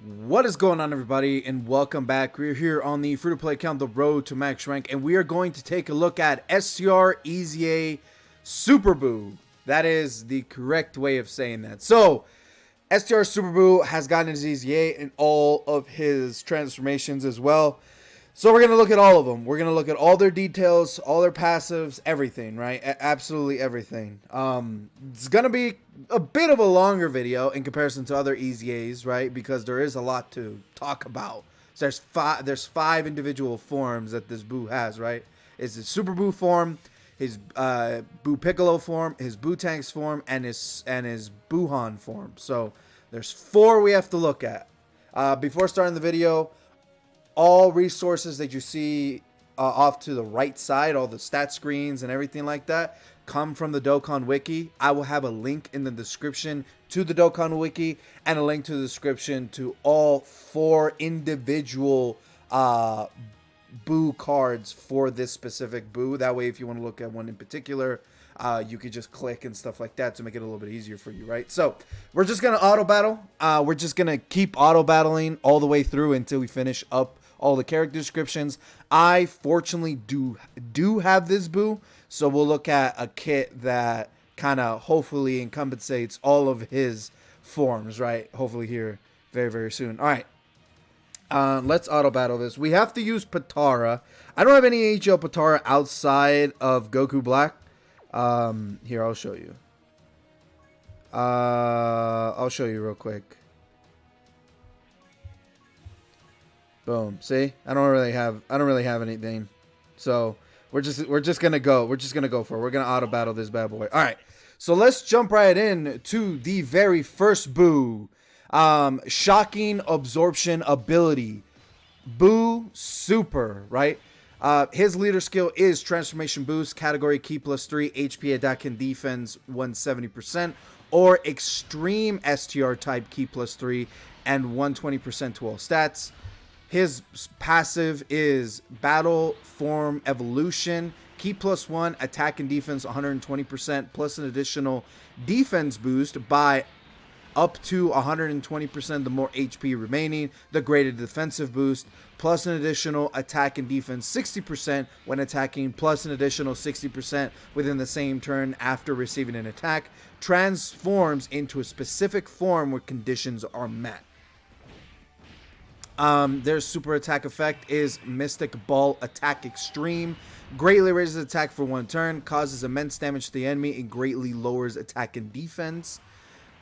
What is going on, everybody, and welcome back. We're here on the free-to-play account, The Road to Max Rank, and we are going to take a look at STR EZA Super Buu. That is the correct way of saying that. So, STR Super Buu has gotten his EZA in all of his transformations as well. So we're going to look at all of them. We're going to look at all their details, all their passives, everything, right? Absolutely everything. It's going to be a bit of a longer video in comparison to other EZAs, right? Because there is a lot to talk about. So there's five individual forms that this Buu has, right? It's his Super Buu form, his Buu Piccolo form, his Gotenks form, and his Gohan form. So there's four we have to look at. Before starting the video, all resources that you see off to the right side, all the stat screens and everything like that, come from the Dokkan Wiki. I will have a link in the description to the Dokkan Wiki and a link to the description to all four individual Buu cards for this specific Buu. That way, if you want to look at one in particular, you could just click and stuff like that to make it a little bit easier for you, right? So we're just going to auto battle. We're just going to keep auto battling all the way through until we finish up all the character descriptions. I fortunately do have this Buu, so we'll look at a kit that kind of hopefully encompasses all of his forms, right? Hopefully here very, very soon. All right. Let's auto battle this. We have to use Patara. I don't have any HL Patara outside of Goku Black. Here, I'll show you. I'll show you real quick. Boom. See? I don't really have anything. So we're just gonna go. We're just gonna go for it. We're gonna auto battle this bad boy. Alright. So let's jump right in to the very first Buu. Shocking absorption ability. Buu Super, right? His leader skill is transformation boost, category key +3, HP attack and defense 170%, or extreme STR type key +3 and 120% to all stats. His passive is battle form evolution, key +1, attack and defense 120%, plus an additional defense boost by up to 120%. The more HP remaining, the greater defensive boost, plus an additional attack and defense 60% when attacking, plus an additional 60% within the same turn after receiving an attack. Transforms into a specific form where conditions are met. Their super attack effect is Mystic Ball Attack Extreme. Greatly raises attack for one turn, causes immense damage to the enemy, and greatly lowers attack and defense.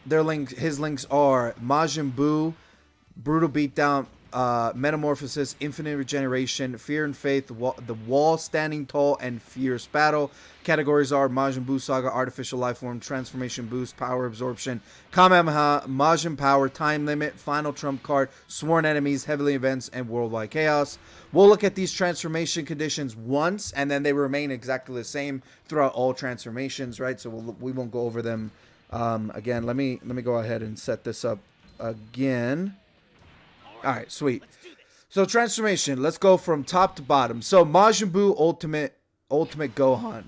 His links are Majin Buu, Brutal Beatdown, Metamorphosis, Infinite Regeneration, Fear and Faith, The Wall Standing Tall, and Fierce Battle. Categories are Majin Buu Saga, Artificial Life Form, Transformation Boost, Power Absorption, Kamehameha, Majin Power, Time Limit, Final Trump Card, Sworn Enemies, Heavenly Events, and Worldwide Chaos. We'll look at these transformation conditions once, and then they remain exactly the same throughout all transformations, right? So we won't go over them again. Let me go ahead and set this up again. All right, sweet. So transformation, let's go from top to bottom. So Majin Buu Ultimate Gohan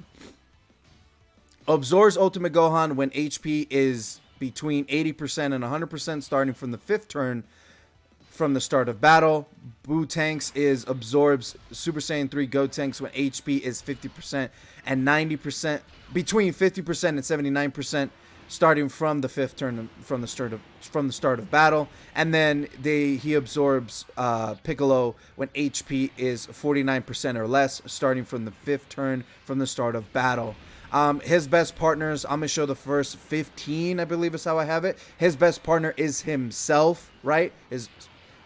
absorbs Ultimate Gohan when HP is between 80% and 100%, starting from the 5th turn from the start of battle. Gotenks absorbs Super Saiyan 3 Gotenks when HP is 50% and 90%, between 50% and 79%. Starting from the 5th turn from the start of battle, and then he absorbs Piccolo when HP is 49% or less, starting from the 5th turn from the start of battle. His best partners, I'm gonna show the first 15, I believe is how I have it. His best partner is himself, right?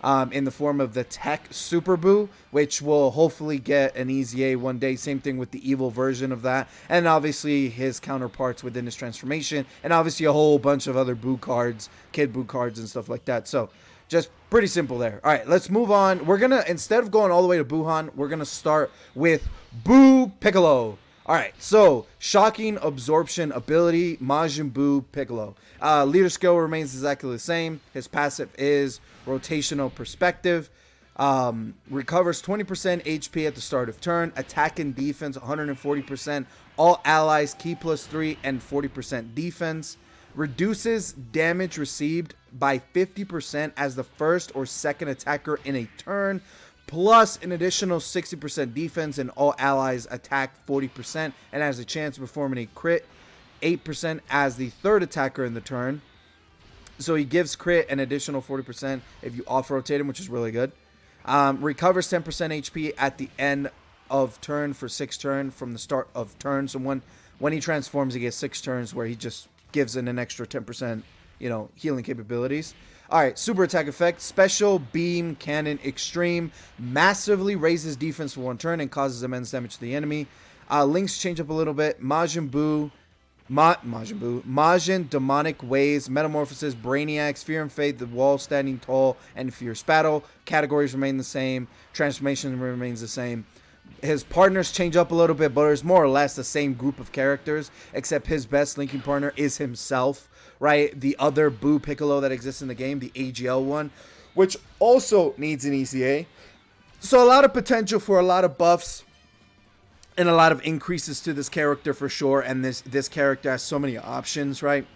In the form of the Tech Super Buu, which will hopefully get an EZA one day. Same thing with the evil version of that. And obviously his counterparts within his transformation. And obviously a whole bunch of other Buu cards, Kid Buu cards and stuff like that. So just pretty simple there. All right, let's move on. We're going to, instead of going all the way to Gohan, we're going to start with Buu Piccolo. All right, so shocking absorption ability, Majin Buu Piccolo. Leader skill remains exactly the same. His passive is rotational perspective. Recovers 20% HP at the start of turn. Attack and defense 140%. All allies key +3 and 40% defense. Reduces damage received by 50% as the first or second attacker in a turn, plus an additional 60% defense, and all allies attack 40% and has a chance of performing a crit 8% as the third attacker in the turn. So he gives crit an additional 40% if you off-rotate him, which is really good. Recovers 10% HP at the end of turn for 6 turns from the start of turn. So when he transforms, he gets 6 turns where he just gives in an extra 10%, healing capabilities. All right, super attack effect, special beam cannon extreme, massively raises defense for 1 turn and causes immense damage to the enemy. Links change up a little bit. Majin Buu, Majin, Demonic Ways, Metamorphosis, Brainiacs, Fear and Faith, The Wall Standing Tall, and Fierce Battle. Categories remain the same. Transformation remains the same. His partners change up a little bit, but it's more or less the same group of characters, except his best linking partner is himself, right? The other Buu Piccolo that exists in the game, the AGL one, which also needs an ECA. So a lot of potential for a lot of buffs and a lot of increases to this character for sure. And this character has so many options, right?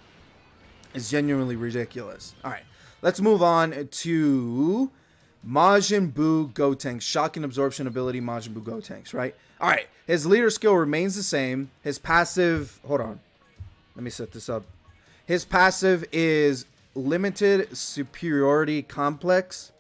It's genuinely ridiculous. All right, let's move on to Majin Buu Gotenks. Shock and absorption ability, Majin Buu Gotenks, right? All right, his leader skill remains the same. His passive, hold on, let me set this up. His passive is limited superiority complex.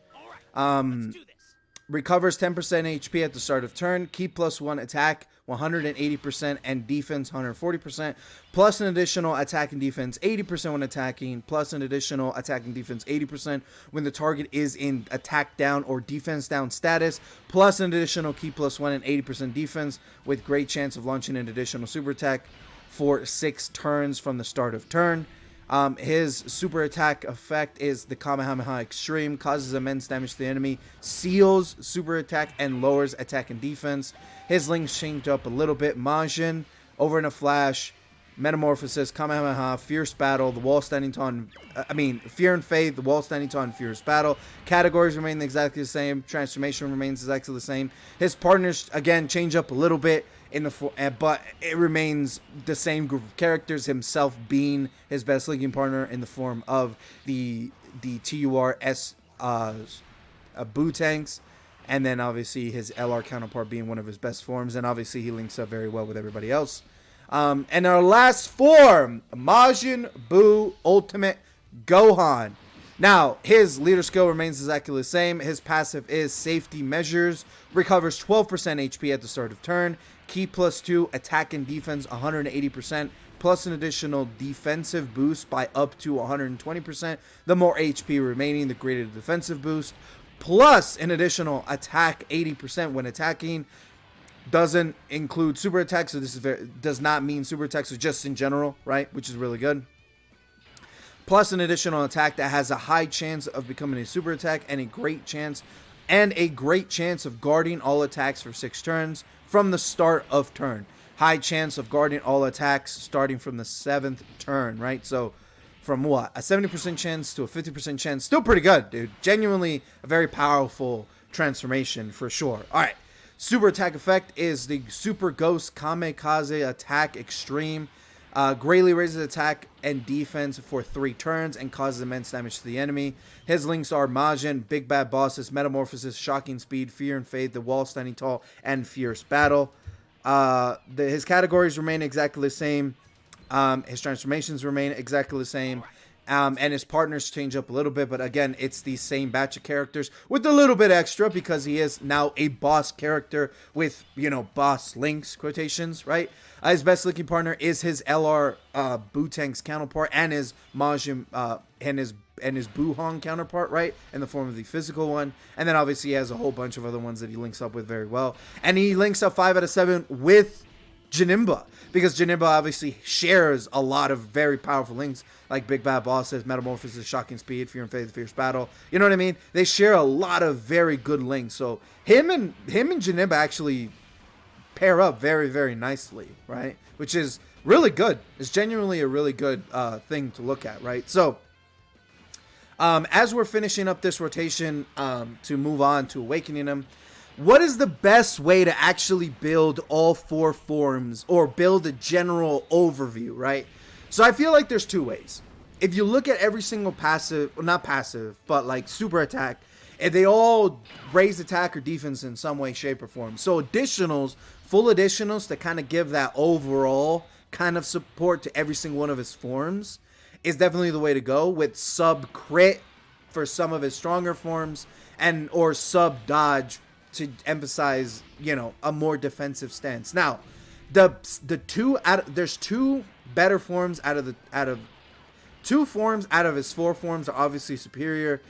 Recovers 10% HP at the start of turn. Keep +1 attack 180% and defense 140%, plus an additional attack and defense 80% when attacking, plus an additional attack and defense 80% when the target is in attack down or defense down status, plus an additional keep +1 and 80% defense with great chance of launching an additional super attack for 6 turns from the start of turn. His super attack effect is the Kamehameha Extreme, causes immense damage to the enemy, seals super attack, and lowers attack and defense. His links changed up a little bit. Majin, over in a flash, Metamorphosis, Kamehameha, Fierce Battle, The Wall Standing Tall, Fear and Faith, The Wall Standing Tall, and Fierce Battle. Categories remain exactly the same. Transformation remains exactly the same. His partners, again, change up a little bit, but it remains the same group of characters, himself being his best linking partner in the form of the TURS Gotenks, and then obviously his LR counterpart being one of his best forms, and obviously he links up very well with everybody else. And our last form, Majin Buu Ultimate Gohan. Now, his leader skill remains exactly the same. His passive is Safety Measures, recovers 12% HP at the start of turn, Key +2, attack and defense 180%, plus an additional defensive boost by up to 120%. The more HP remaining, the greater the defensive boost, plus an additional attack 80% when attacking. Doesn't include super attacks, so this does not mean super attacks, so just in general, right? Which is really good. Plus an additional attack that has a high chance of becoming a super attack and a great chance of guarding all attacks for 6 turns from the start of turn. High chance of guarding all attacks starting from the 7th turn, right? So from what? A 70% chance to a 50% chance. Still pretty good, dude. Genuinely a very powerful transformation for sure. All right. Super attack effect is the Super Ghost Kamikaze Attack Extreme. Greatly raises attack and defense for 3 turns and causes immense damage to the enemy. His links are Majin, Big Bad Bosses, Metamorphosis, Shocking Speed, Fear and Faith, The Wall Standing Tall, and Fierce Battle. His categories remain exactly the same. His transformations remain exactly the same. And his partners change up a little bit, but again, it's the same batch of characters with a little bit extra because he is now a boss character with, boss links, quotations, right? His best linking partner is his LR Gotenks counterpart and his Majin and his Buuhan counterpart, right? In the form of the physical one. And then obviously he has a whole bunch of other ones that he links up with very well. And he links up 5 out of 7 with Janemba, because Janemba obviously shares a lot of very powerful links like Big Bad Bosses, Metamorphosis, Shocking Speed, Fear and Faith, Fierce Battle. You know what I mean? They share a lot of very good links. So him and Janemba actually pair up very, very nicely, right? Which is really good. It's genuinely a really good thing to look at, right? So as we're finishing up this rotation to move on to awakening him, what is the best way to actually build all 4 forms or build a general overview, right? So I feel like there's two ways. If you look at every single passive, well, not passive, but like super attack, and they all raise attack or defense in some way, shape, or form. So additionals, full additionals to kind of give that overall kind of support to every single one of his forms is definitely the way to go, with sub crit for some of his stronger forms and or sub dodge to emphasize, you know, a more defensive stance. Now, there's two better forms out of two forms out of his four forms are obviously superior.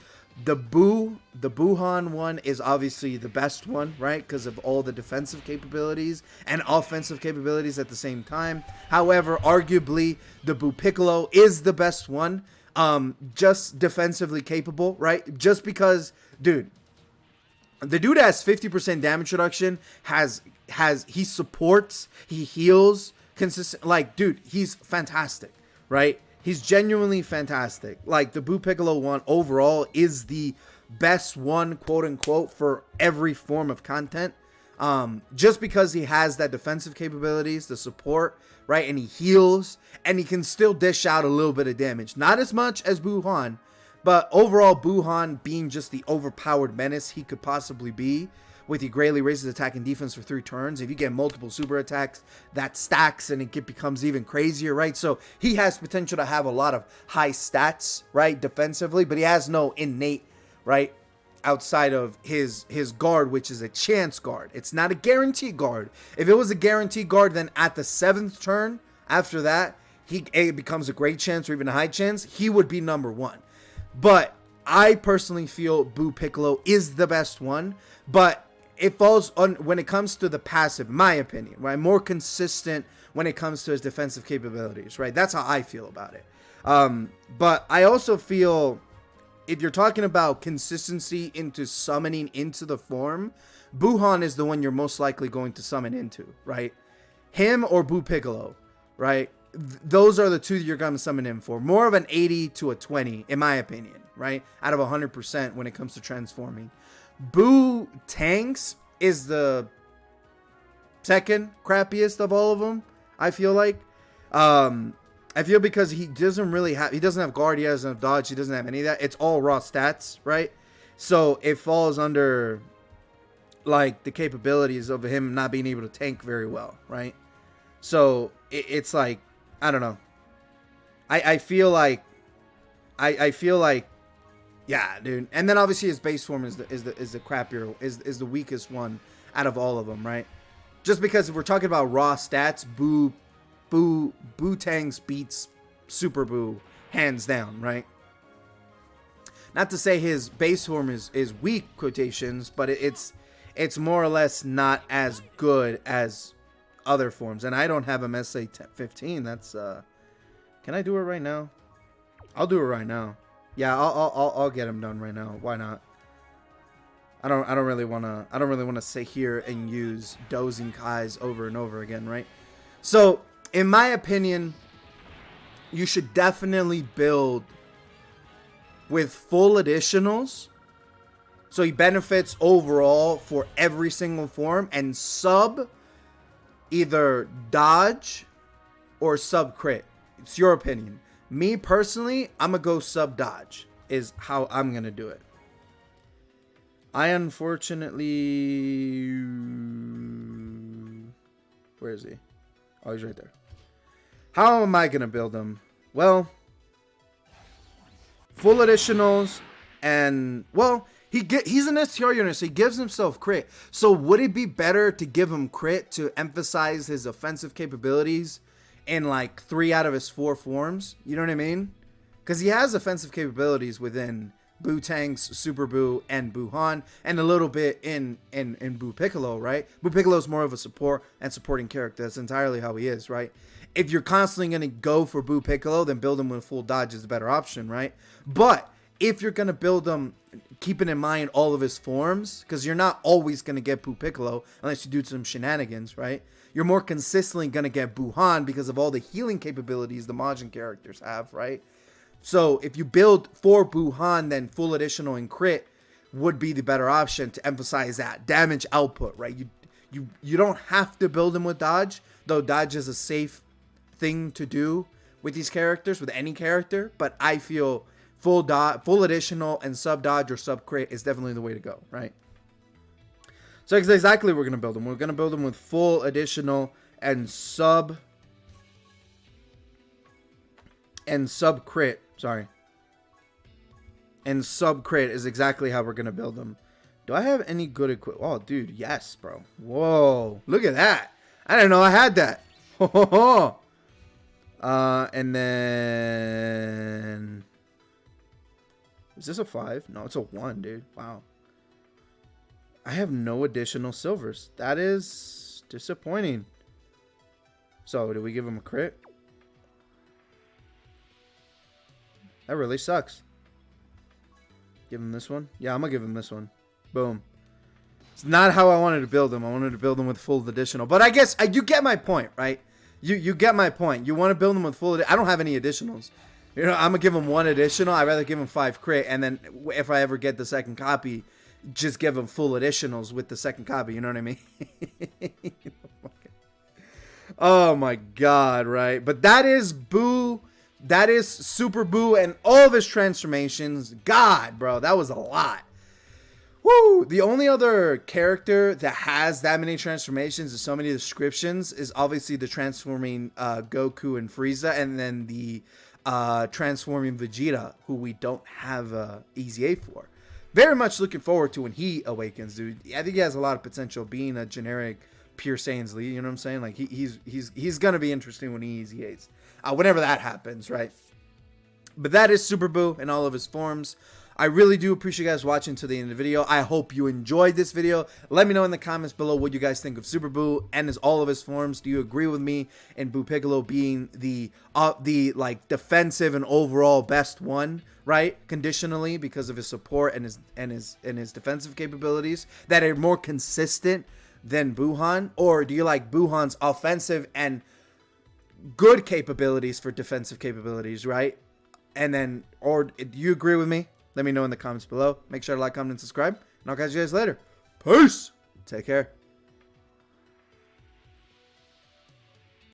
The Buhan one is obviously the best one, right? Because of all the defensive capabilities and offensive capabilities at the same time. However, arguably, the Buu Piccolo is the best one. Just defensively capable, right? Just because, dude, the dude has 50% damage reduction, he supports, he heals consistent. Like, dude, he's fantastic, right? He's genuinely fantastic. Like, the Buu Piccolo one overall is the best one, quote unquote, for every form of content. Just because he has that defensive capabilities, the support, right? And he heals, and he can still dish out a little bit of damage. Not as much as Buhan, but overall, Buhan being just the overpowered menace he could possibly be, with he greatly raises attack and defense for 3 turns. If you get multiple super attacks, that stacks and it becomes even crazier, right? So he has potential to have a lot of high stats, right, defensively, but he has no innate, right, outside of his guard, which is a chance guard. It's not a guaranteed guard. If it was a guaranteed guard, then at the 7th turn after that, it becomes a great chance or even a high chance. He would be number 1. But I personally feel Buu Piccolo is the best one, but it falls on when it comes to the passive, in my opinion, right? More consistent when it comes to his defensive capabilities, right? That's how I feel about it. But I also feel if you're talking about consistency into summoning into the form, Buhan is the one you're most likely going to summon into, right? Him or Buu Piccolo, right? Those are the two that you're going to summon in for. More of an 80 to a 20, in my opinion, right? Out of 100% when it comes to transforming. Gotenks is the second crappiest of all of them, I feel like. I feel because he doesn't have guard, he doesn't have dodge, he doesn't have any of that. It's all raw stats, right? So it falls under like the capabilities of him not being able to tank very well, right? So it's like, I don't know. I feel like yeah, dude. And then obviously his base form is the crappier, is the weakest one out of all of them, right? Just because if we're talking about raw stats, Gotenks beats Super Buu hands down, right? Not to say his base form is weak, quotations, but it's more or less not as good as other forms. And I don't have him SA 15. That's can I do it right now? I'll do it right now. Yeah, I'll get him done right now. Why not? I don't really wanna sit here and use dozing Kais over and over again, right? So in my opinion, you should definitely build with full additionals, so he benefits overall for every single form, and sub either dodge or sub crit. It's your opinion. Me personally, I'm gonna go sub dodge is how I'm gonna do it. I unfortunately, where is he? Oh, he's right there. How am I gonna build him? Well, full additionals, and well, he's an STR unit, so he gives himself crit. So would it be better to give him crit to emphasize his offensive capabilities in like 3 out of his 4 forms? You know what I mean? Because he has offensive capabilities within Gotenks, Super Buu, and Buhan, and a little bit in Buu Piccolo, right? Buu Piccolo is more of a support and supporting character. That's entirely how he is, right? If you're constantly going to go for Buu Piccolo, then build him with full dodge is the better option, right? But if you're going to build him, keeping in mind all of his forms, because you're not always going to get Buu Piccolo unless you do some shenanigans, right? You're more consistently going to get Buhan because of all the healing capabilities the Majin characters have, right? So if you build for Buhan, then full additional and crit would be the better option to emphasize that damage output, right? You don't have to build him with dodge, though dodge is a safe thing to do with these characters, with any character, but I feel full additional and sub dodge or sub crit is definitely the way to go, right? So that's exactly what we're gonna build them. We're gonna build them with full additional and sub crit. Sorry. And sub crit is exactly how we're gonna build them. Do I have any good equipment? Oh, dude, yes, bro. Whoa, look at that. I didn't know I had that. And then... Is this a 5? No, it's a 1, dude. Wow. I have no additional silvers. That is disappointing. So, do we give him a crit? That really sucks. Give him this one? Yeah, I'm going to give him this one. Boom. It's not how I wanted to build him. I wanted to build him with full additional. But I guess you get my point, right? You get my point. You want to build him with full... I don't have any additionals. You know, I'm going to give him 1 additional. I'd rather give him 5 crit. And then if I ever get the second copy, just give him full additionals with the second copy. You know what I mean? Oh my god, right? But that is Buu. That is Super Buu and all of his transformations. God, bro, that was a lot. Woo! The only other character that has that many transformations and so many descriptions is obviously the transforming Goku and Frieza, and then the transforming Vegeta, who we don't have Easy A for. Very much looking forward to when he awakens, dude. I think he has a lot of potential being a generic pure Saiyan's Lee. You know what I'm saying? Like he's gonna be interesting when he Easy A's. Whenever that happens, right? But that is Super Buu in all of his forms. I really do appreciate you guys watching to the end of the video. I hope you enjoyed this video. Let me know in the comments below what you guys think of Super Buu and all of his forms. Do you agree with me in Buu Piccolo being the like defensive and overall best one, right? Conditionally because of his support and his defensive capabilities that are more consistent than Buhan? Or do you like Buhan's offensive and good capabilities for defensive capabilities, right? And then, or do you agree with me? Let me know in the comments below. Make sure to like, comment, and subscribe. And I'll catch you guys later. Peace. Take care.